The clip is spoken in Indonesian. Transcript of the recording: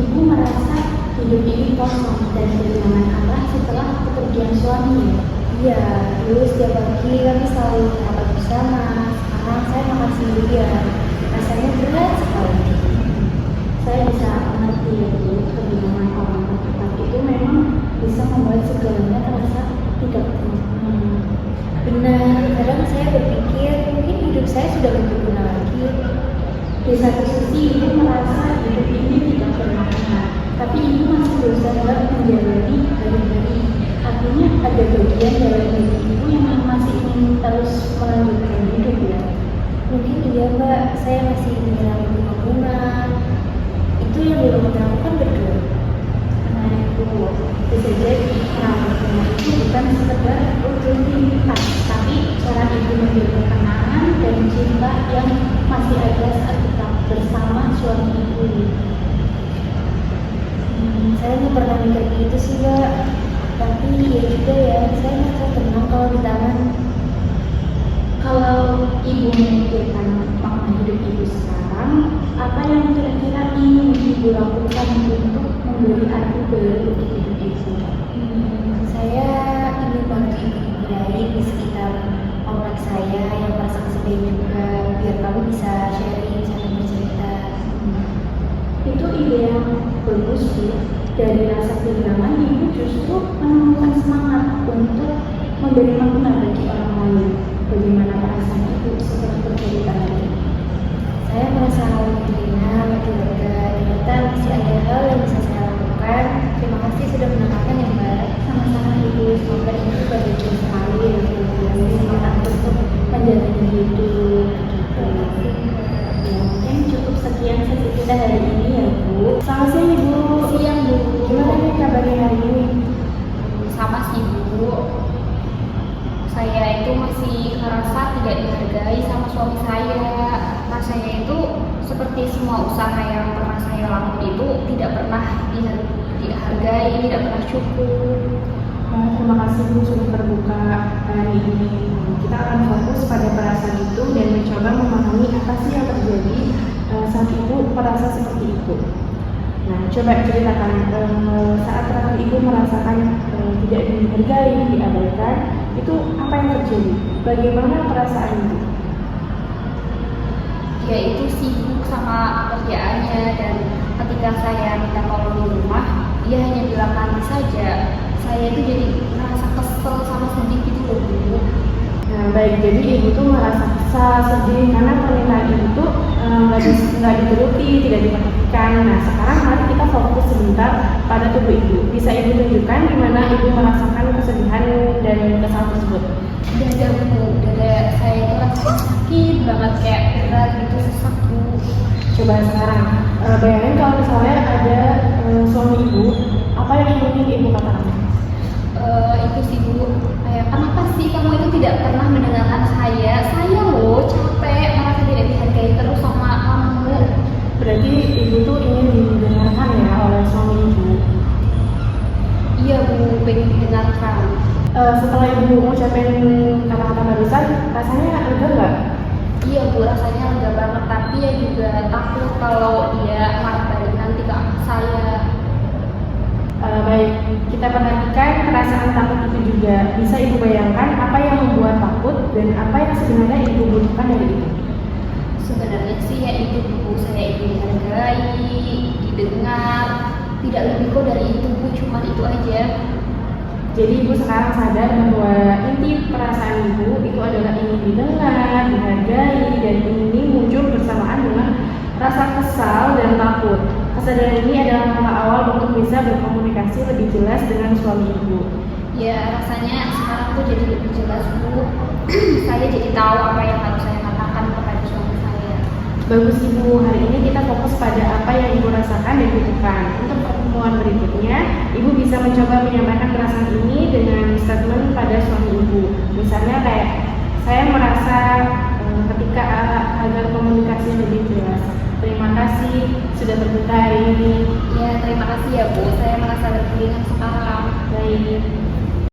Ibu merasa hidup ini kosong dan kehilangan arah setelah kepergian suami. Iya, dulu setiap pagi kami selalu rapat bersama. Sekarang saya makan sendirian. Rasanya berat sekali. Saya bisa mengerti ya Bu, kehilangan orang terdekat itu memang bisa membuat segalanya terasa tidak tenang. Benar, kadang saya berpikir mungkin hidup saya sudah berguna lagi. Di satu sisi ibu merasa hidup ini tidak bermakna, tapi ibu masih berusaha menjalani hari-hari. Artinya ada bagian dalam diri ibu yang masih ingin terus melanjutkan hidup ya. Mungkin iya Mbak, saya masih menjalani pembangunan. Itu yang belum melakukan berdua. Nah itu bisa jadi perawatan itu bukan sekedar rutinitas, tapi cara ibu menjaga kenangan dan cinta yang masih ada saat tetap bersama suami ibu. Saya nggak pernah mikir begitu sih Mbak. Tapi ya juga ya, saya merasa tenang kalau di tangan. Kalau ibu memikirkan makna hidup ibu sekarang, apa yang kira-kira ingin ibu lakukan untuk memberi arti baru untuk hidup ibu? Saya ingin bantu ibu lain di sekitar kompleks saya yang merasa kesepian juga, biar kamu bisa sharing, saling bercerita. Itu ide yang bagus sih. Dari rasa kehilangan, ibu justru menemukan semangat untuk memberi makna bagi orang lain. Bagaimana perasaan ibu setelah bercerita tadi? Saya merasa ringan, makin lega, ternyata masih ada hal yang bisa saya lakukan. Terima kasih sudah mendengarkan ya Mbak. Sama-sama ibu, semoga ibu bahagia sekali dan selalu semangat untuk menjalani hidup. Ya, mungkin cukup sekian sesi kita hari ini ya Bu. Selamat siang Ibu. Siang Bu. Gimana nih kabarnya hari ini? Sama sih Bu, saya itu masih ngerasa tidak dihargai sama suami saya. Rasanya itu seperti semua usaha yang pernah saya lakukan itu tidak pernah dihargai, tidak pernah cukup. Terima kasih Bu sudah terbuka hari ini. Kita akan fokus pada perasaan itu dan mencoba memahami apa sih yang terjadi saat Ibu merasa seperti itu. Nah, coba ceritakan saat terakhir Ibu merasakan tidak dihargai, diabaikan, itu apa yang terjadi? Bagaimana perasaan Ibu? Dia itu sibuk sama pekerjaannya dan ketika saya minta tolong di rumah, dia hanya bilang nanti saja. Saya itu jadi merasa kesel sama sedih gitu loh Bu. Nah, baik, jadi Ibu tuh merasa kesal, sedih karena permintaan Ibu tuh nggak dituruti, tidak diperhatikan. Nah, sekarang mari kita fokus sebentar pada tubuh Ibu. Bisa Ibu tunjukkan di mana Ibu merasakan kesedihan dan kesal tersebut? Dada Bu, dada saya itu rasanya sakit banget, kayak berat gitu, sesak Bu. Coba sekarang bayangin kalau misalnya ada suami Ibu, apa yang ingin Ibu katakan? Itu sih Bu, kayak kenapa sih kamu itu tidak pernah mendengarkan saya loh capek merasa tidak dihargai terus sama kamu. Berarti Ibu tuh ingin didengarkan ya oleh suami Ibu. Iya Bu, pengen didengarkan. Setelah Ibu ngucapin kata-kata barusan, rasanya lega nggak? Iya Bu, rasanya lega banget, tapi ya juga takut kalau dia marah balik nanti ke saya. Baik, kita perhatikan perasaan takut itu juga. Bisa Ibu bayangkan apa yang membuat takut dan apa yang sebenarnya Ibu butuhkan dari itu? Sebenarnya sih ya itu Bu, saya ingin dihargai, didengar, tidak lebih kok dari itu Bu, cuma itu aja. Jadi Ibu sekarang sadar bahwa inti perasaan Ibu itu adalah ingin didengar, dihargai, dan ini muncul bersamaan dengan rasa kesal dan takut. Kesadaran ini adalah langkah awal untuk bisa berkomunikasi lebih jelas dengan suami Ibu. Ya rasanya sekarang tuh jadi lebih jelas Bu. Saya jadi tahu apa yang harus saya katakan kepada suami saya. Bagus Ibu, hari ini kita fokus pada apa yang Ibu rasakan dan butuhkan. Untuk pertemuan berikutnya, Ibu bisa mencoba menyampaikan perasaan ini dengan statement pada suami Ibu. Misalnya kayak, saya merasa ketika agar komunikasi lebih jelas. Terima kasih sudah terbuka hari ini. Ya terima kasih ya Bu, saya merasa lebih ringan sekarang.